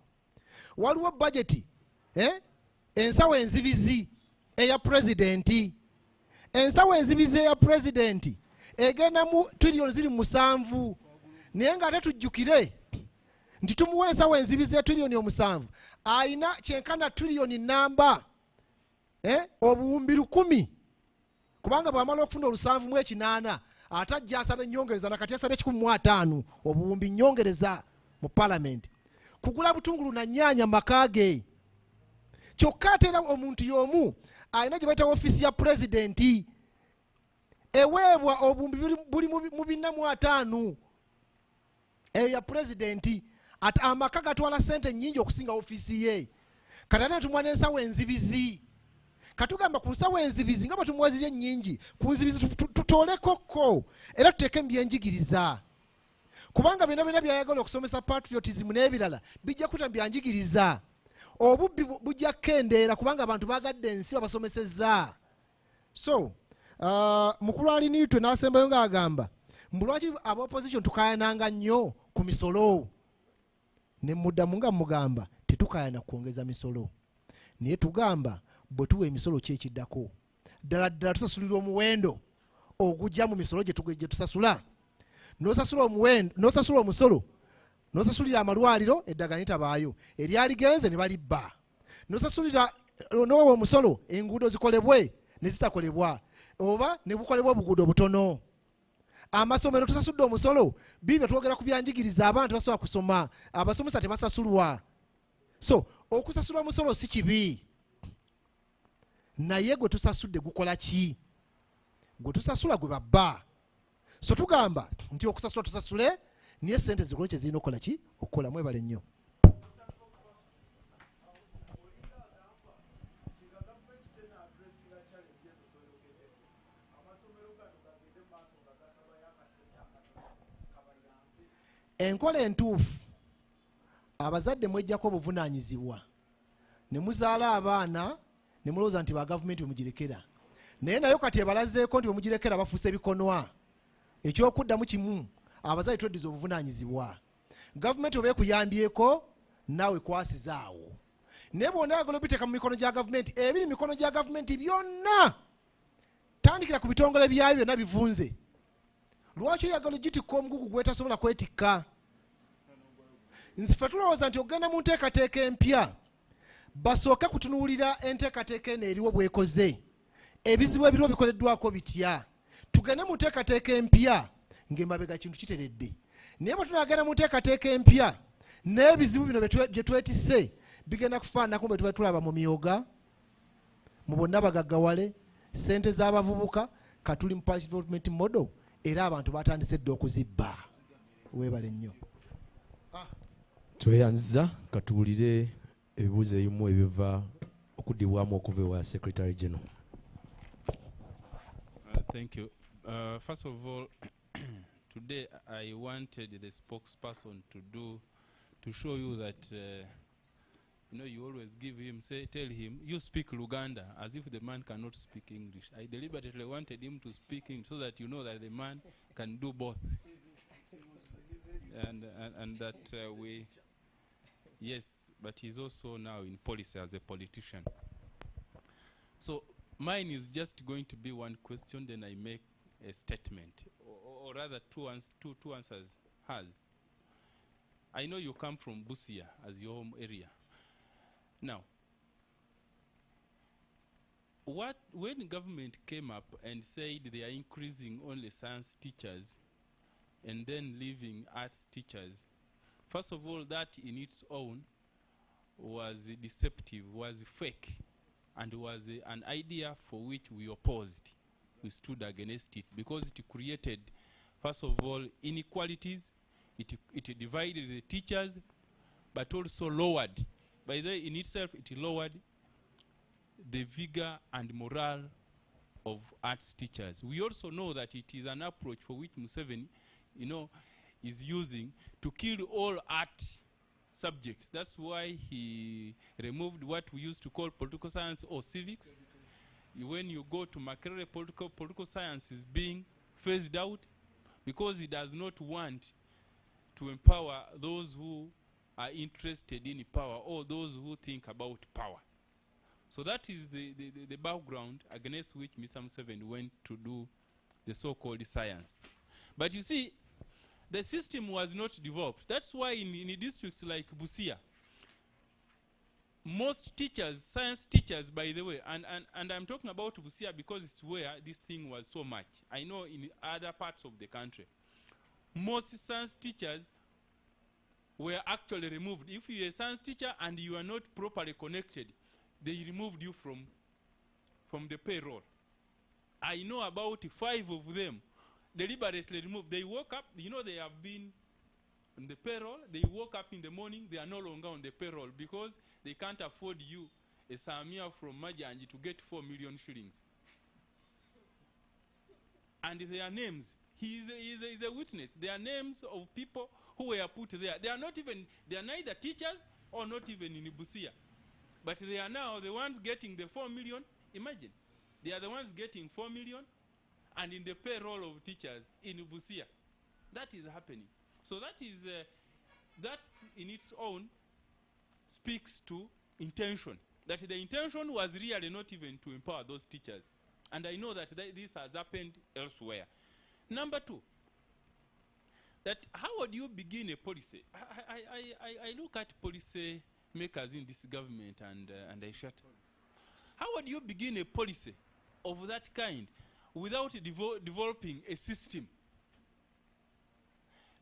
Waliwo budget ensawo enzibizi eya pulezidenti. Ensawo enzibizi eya pulezidenti egenda mu tiriyoni 7, naye ng'ate tujjukire nti tumuwa ensawo enzibizi ya tiriyoni 7 ayina kyenkana tiriyoni namba obuwumbi 10 kubanga bw'amala okufuna 7.8 atajja asaba ennyongereza nakati asaba 150 obuwumbi nnyongereza mu parliament kugula butungulu na nnyanya maka ge kyokka ate era omuntu y'omu alina gye bayita ofiisi ya pulezidenti eweebwa obuwumbi buli mu 405 eyo ya pulezidenti ate amaka gatwala sente nnyingi okusinga ofiisi ye kati ate netumwa n'ensawo enzibizi katugamba ku nsawo enzibizi nga bwe tumuwazirye ennyingi ku nzibizi tutolekoko era tuteeke mu byenjigiriza kubanga byonna byayagala okusomesa patriotism n'ebirala bijja kuta mu byanjigiriza obubbi bujja kukendeera kubanga abantu bagadde ensi babasomesezza so mukulu aliniitwe n'asembayo ng'agamba mbulwaki aba opposition tukayananga nnyo ku misolo ne muddamu nga mugamba tetukayana kwongeza misolo naye tugamba bwe tuwa emisolo kyekiddako ddala ddala tusasulira omuwendo ogujja mu misolo gye tusasula n'osasula omusolo n'osasulira amalwaliro eddagala nitabaayo eryaligenze ne balibba n'osasulira n'owewa omusolo enguudo zikolebwe ne zitakolebwa oba ne bukolebwa obuguudo butono amasomero tusasudde omusolo bibyo twogera ku byanjigiriza abaana tebasobola kusoma abasomesa tebasasulwa so okusasula omusolo si kibi naye gwe tusasudde gukola ki gwe tusasula gwe babba so tugamba nti okusasula tusasule niye sente zikole kye zirina okukola ki okukola mwebale nnyo enkola entuufu abazadde mwejjako obuvunaanyizibwa ne muzaala abaana ne mulowooza nti ba gavumenti bemugirekera naye nayo kati ebalazeeko nti bemugirekera bafuuse ebikonwa ekyokuddamu kimu abazadde tweddiza obuvunaanyizibwa gavumenti oba ekuyambyeko naawe kwasizaawo naye bwona yagala obiteeka mu mikono gya gavumenti ebiri mu mikono gya gavumenti byonna tandikira ku bitongole byayo byonna bivunze lwaki oyagala ogitikka omugugu gwetasobola kwetikka nsife tulowooza nti okugenda mu nteekateeka empya basooke kutunuulira enteekateeka eno eriwo bwekoze ebizibu ebiriwo bikoleddwako bitya tugende mu nteekateeka empya ng'emabega kintu kiteredde naye bwe tunagenda mu nteekateeka empya n'ebizibu bino bye twetisse bigenda kufaananako bwe tuba tulaba mu myoga mu bonna bagaggawale sente z'abavubuka katuli mu policy development model era abantu batandise dde okuzibba weebale nnyo tweyanziza katuwulire ebibuuzo ebimu ebiva okuddibwamu okuva ewa secretary general. Thank you. First of all, today I wanted the spokesperson to show you that you always give him, tell him, you speak Luganda, as if the man cannot speak English. I deliberately wanted him to speak English so that you know that the man can do both. and that yes, but he's also now in policy as a politician. So mine is just going to be one question, then I make a statement, or rather two answers has. I know you come from Busia as your home area. Now, when the government came up and said they are increasing only science teachers and then leaving arts teachers, first of all, that in its own was deceptive, was fake, and was an idea for which we opposed. We stood against it because it created, first of all, inequalities. It divided the teachers, but also lowered. By the way, in itself, it lowered the vigor and morale of arts teachers. We also know that it is an approach for which Museveni, is using to kill all art subjects. That's why he removed what we used to call political science or civics. When you go to Makerere, political science is being phased out because he does not want to empower those who are interested in power or those who think about power. So that is the background against which Mr. Museveni went to do the so-called science. But you see, the system was not developed. That's why in districts like Busia, most teachers, science teachers, by the way, and I'm talking about Busia because it's where this thing was so much. I know in other parts of the country, most science teachers were actually removed. If you're a science teacher and you are not properly connected, they removed you from the payroll. I know about 5 of them deliberately removed. They woke up, you know, they have been on the payroll. They woke up in the morning, they are no longer on the payroll because they can't afford you, a Samia from Majanji, to get 4 million shillings. And their names, he is a witness. They are names of people who were put there. They are not even, they are neither teachers or not even in Busia. But they are now the ones getting the 4 million. Imagine, they are the ones getting 4 million and in the payroll of teachers in Busia. That is happening. So that is, that in its own speaks to intention. That the intention was really not even to empower those teachers. And I know that this has happened elsewhere. Number 2, that how would you begin a policy? I look at policy makers in this government and I shut. How would you begin a policy of that kind without developing a system?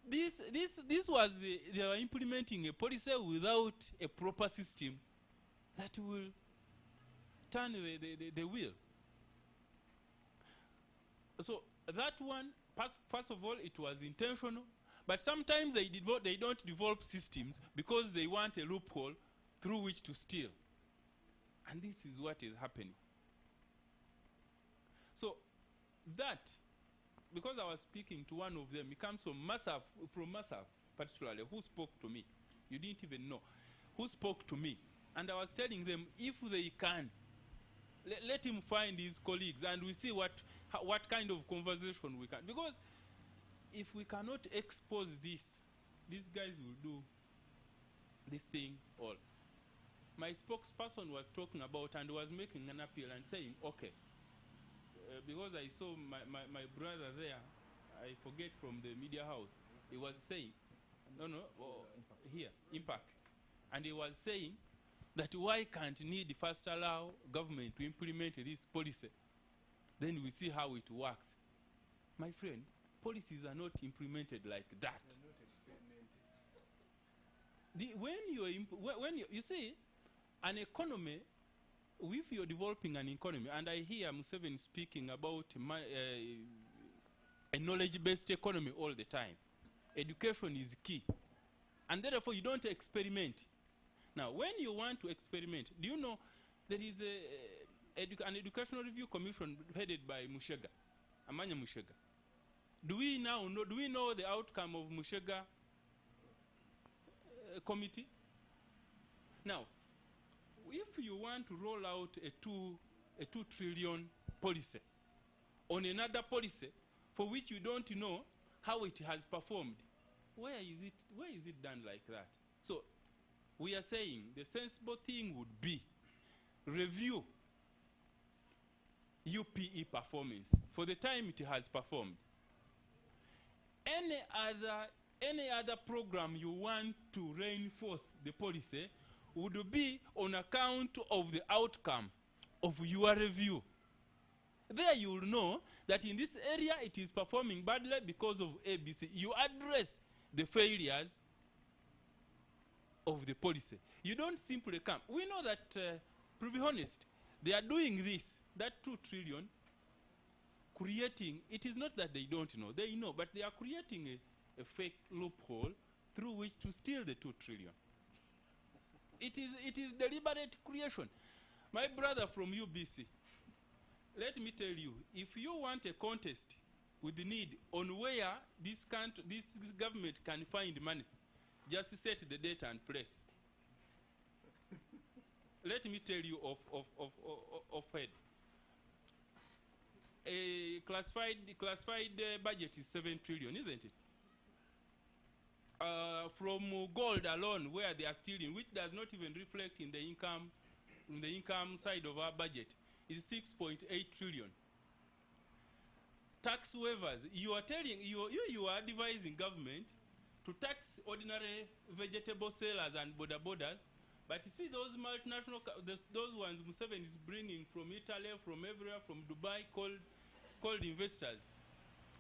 This was, they were implementing a policy without a proper system that will turn the wheel. So that one, first of all, it was intentional, but sometimes they don't develop systems because they want a loophole through which to steal. And this is what is happening. So that, because I was speaking to one of them, he comes from Massaf, particularly, who spoke to me. You didn't even know. Who spoke to me. And I was telling them, if they can, let him find his colleagues and we see what kind of conversation we can. Because if we cannot expose this, these guys will do this thing all. My spokesperson was talking about and was making an appeal and saying, okay, because I saw my brother there, I forget, from the media house, he was saying, here, Impact. And he was saying that why can't need first allow government to implement this policy? Then we see how it works. My friend, policies are not implemented like that. When you see, an economy, if you're developing an economy, and I hear Museveni speaking about a knowledge-based economy all the time, education is key. And therefore, you don't experiment. Now, when you want to experiment, do you know there is an educational review commission headed by Mushega, Amanya Mushega? Do we know the outcome of Mushega committee? Now, if you want to roll out a 2 trillion policy on another policy for which you don't know how it has performed, where is it done like that? So we are saying the sensible thing would be review UPE performance for the time it has performed. Any other program you want to reinforce the policy would be on account of the outcome of your review. There you will know that in this area it is performing badly because of ABC. You address the failures of the policy. You don't simply come. We know that, to be honest, they are doing this, that 2 trillion, creating, it is not that they don't know, they know, but they are creating a fake loophole through which to steal the 2 trillion. It is deliberate creation. My brother from UBC, let me tell you, if you want a contest with the need on where this government can find money, just set the date and place. Let me tell you of head. A classified budget is 7 trillion, isn't it? From gold alone, where they are stealing, which does not even reflect in the income side of our budget, is 6.8 trillion. Tax waivers, you are advising government to tax ordinary vegetable sellers and border borders But you see those multinational, those ones Museveni is bringing from Italy, from everywhere, from Dubai, called investors.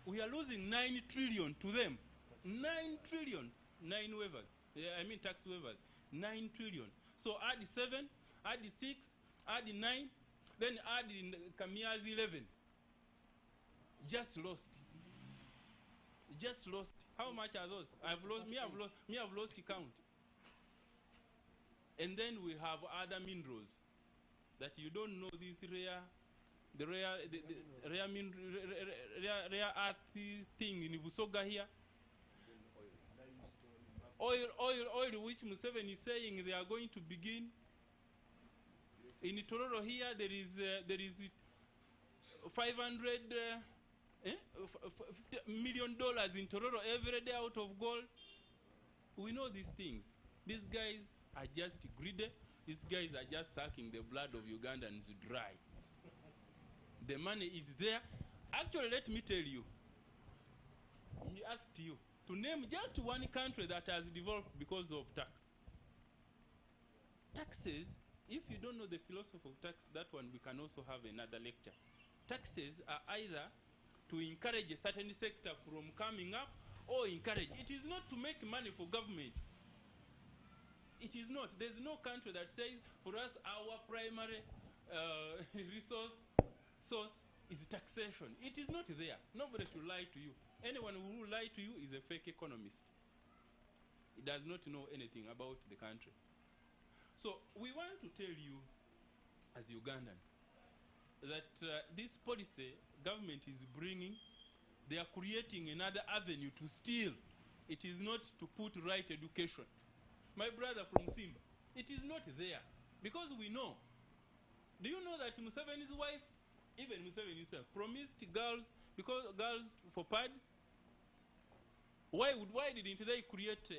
We are losing 9 trillion to them. 9 trillion. 9 waivers. Yeah, I mean tax waivers. 9 trillion. So add 7, add 6, add 9, then add in Kamia's 11. Just lost. Just lost. How much are those? I've lost count. And then we have other minerals that you don't know, these rare earth thing in Busoga here. Oil, which Museveni is saying they are going to begin. In Tororo here, there is $500 million in Tororo every day out of gold. We know these things. These guys are just greedy. These guys are just sucking the blood of Ugandans dry. The money is there. Actually, let me tell you. He asked you to name just one country that has developed because of tax. Taxes, if you don't know the philosophy of tax, that one we can also have another lecture. Taxes are either to encourage a certain sector from coming up or encourage. It is not to make money for government. It is not. There's no country that says, for us, our primary resource source is taxation. It is not there. Nobody should lie to you. Anyone who will lie to you is a fake economist. He does not know anything about the country. So we want to tell you, as Ugandans, that this policy government is bringing, they are creating another avenue to steal. It is not to put right education. My brother from Simba, it is not there. Because we know. Do you know that Museveni's wife, even Museveni himself, promised girls, because girls for pads? Why didn't they create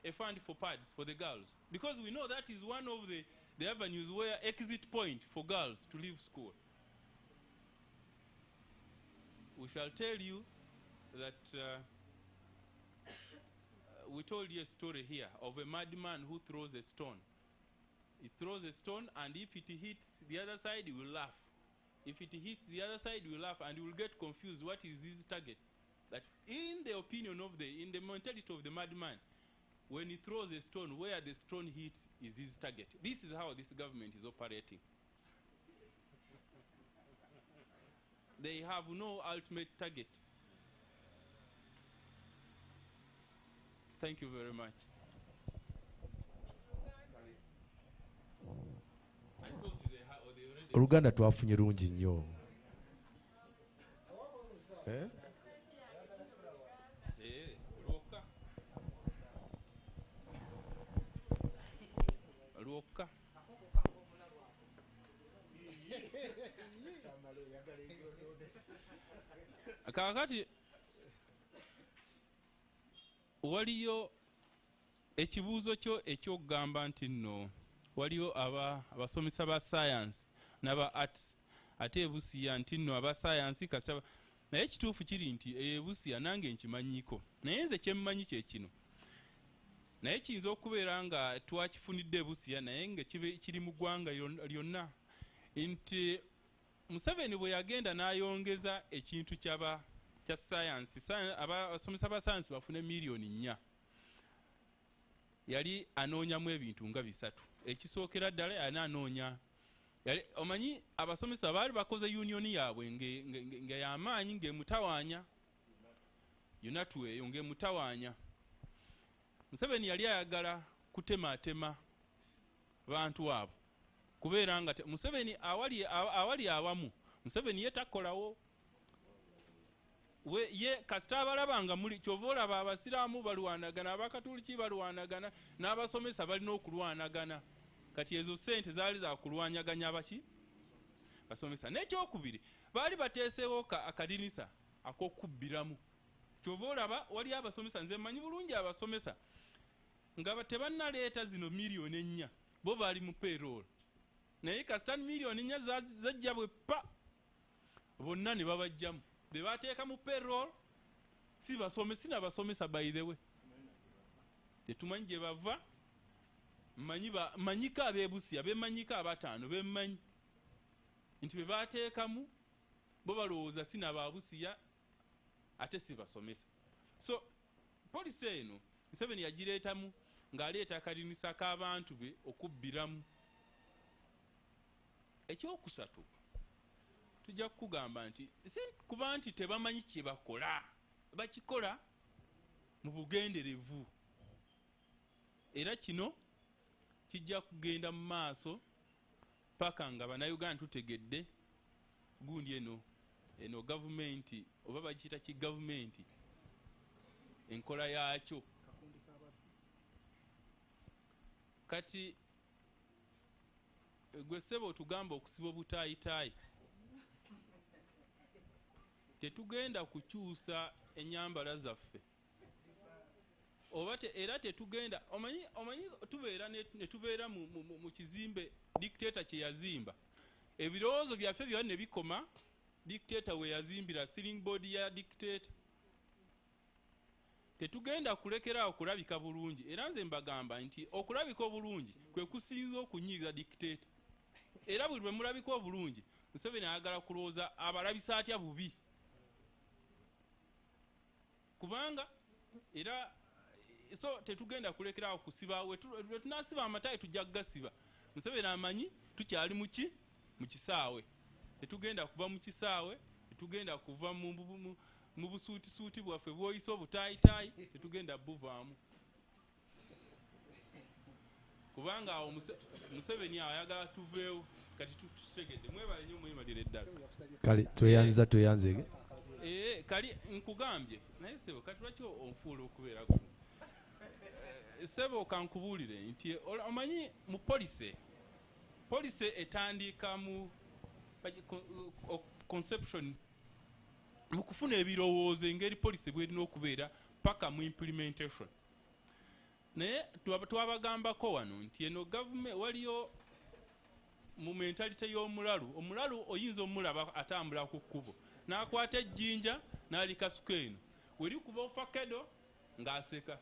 a fund for pads for the girls? Because we know that is one of the avenues where exit point for girls to leave school. We shall tell you that we told you a story here of a madman who throws a stone. He throws a stone, and if it hits the other side, he will laugh. If it hits the other side, he will laugh, and he will get confused. What is his target? That in the opinion of in the mentality of the madman, when he throws a stone, where the stone hits is his target. This is how this government is operating. They have no ultimate target. Thank you very much. I thought they already... Oluganda twafunye lungi nnyo. Lwokka. Kakati waliyo ekibuuzo kyo ekyokugamba nti nno waliyo abasomesa ba science n'aba arts ate ebusiya nti nno aba science kasita naye ekituufu kiri nti ebusiya nange nkimanyiiko naye nze kyemmanyi kye kino naye kiyinza okubeera nga twakifunidde ebusiya naye nga kiri mu ggwanga lyonna nti Museveni bwe yagenda n'ayongeza ekintu kya science abasomesa ba science bafune $4,000,000 yali anoonyamu ebintu nga 3 ekisookera ddala yali anoonya omanyi abasomesa baali bakoze union yaabwe nga y'amaanyi ng'emutawaanya yonatu eyo ng'emutawaanya Museveni yali ayagala kutematema bantu abo kubeera nga Museveni awali awamu Museveni ye takolawo ye kasita abalabanga muli kyova olaba abasiraamu balwanagana abakatuliki balwanagana n'abasomesa balina okulwanagana kati ezo ssente zaali za kulwanyaganya abaki basomesa n'ekyokubiri baali bateeseewo akadinisa ak'okubbiramu kyova olaba wali abasomesa nze mmanyi bulungi abasomesa nga tebannaleeta zino $4,000,000 bo baali mu payroll naye kasita $4,000,000 zajja bwe pa bonna ne babajjamu be bateeka mu payroll si n'abasomesa by the way tetumanyi gye bava manyika abebusia bemanyika abataano bemmanyi nti bebateekamu bo balowooza sina babusiya ate sibasomesa. So polisi eno Museveni yagireetamu ng'aleeta akalinisa k'abantu be okubbiramu. Ekyokusatu tujja kukugamba nti si kuba nti tebamanyi kye bakola, bakikola mu bugenderevu era kino kijja kugenda mu maaso paka nga bannayuganda tutegedde gundi eno gavumenti oba bagiyita ki gavumenti enkola yaakyo. Kati gwe ssebo otugamba okusiba obutaayitaayi tetugenda kukyusa ennyambala zaffe oba era tetugenda omanyi tubeera ne tubeera mu kizimbe dictator kye yazimba ebirowoozo byaffe byonna ne bikoma dictator we yazimbira ceiling board ya dictator. Tetugenda kulekeraawo kulabika bulungi era nze mbagamba nti okulabika obulungi kwe kusinza okunyiiza dictator era buli lwe mulabika obulungi Museveni ayagala kulowooza abalabisa atya bubi kubanga era so tetugenda kulekeraawo kusiba we tunasiba amatayi tujja kugasiba. Museveni amanyi tukyali mu kisaawe, tetugenda kuva mu kisaawe, tetugenda kuva mu busuutisuuti bwaffe bwoyisa obutaayitaayi, tetugenda buvaamu kubanga awo Museveni ayagala tuveewo. Kati tutegedde mwebale nnyo mwemalire ddala. Kale tweyanze kali nkugambye naye sebo kati lwaki onfuula okubeera gumu sebo kankubuulire nti omanyi mu polisi etandika mu conception mu kufuna ebirowoozo engeri polisi bw'erina okubeera paka mu implementation. Naye twabagambako wano nti eno gavumenti waliyo mu mentalite y'omulalu oyinza omulaba atambula ku kkubo n'akwata ejjinja n'alikasuka eno werikuba ofakedo ng'aseka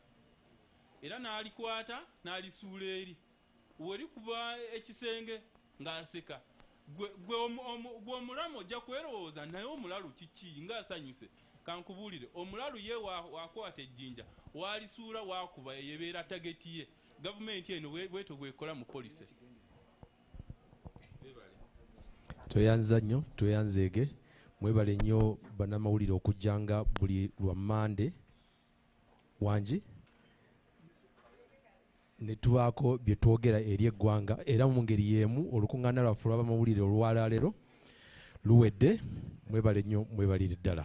era n'alikwata n'alisuula eri werikuba ekisenge ng'aseka gwe omulamu ojja kwerowooza naye omulalu kiki ng'asanyuse. Kankubuulire omulalu ye wakwata ejjinja walisuula wakuba eyebeera tageti ye. Gavumenti eno bwetyo bwekola mu polisi. tweyanza nnyo tweyanzeege mwebale nnyo bannamawulire okujjanga buli lwa Mande wangi ne tubaako bye twogera eri eggwanga era mu ngeri y'emu olukuŋŋaana lwaffe olw'abamawulire olwaleero luwedde. Mwebale nnyo mwebalire ddala.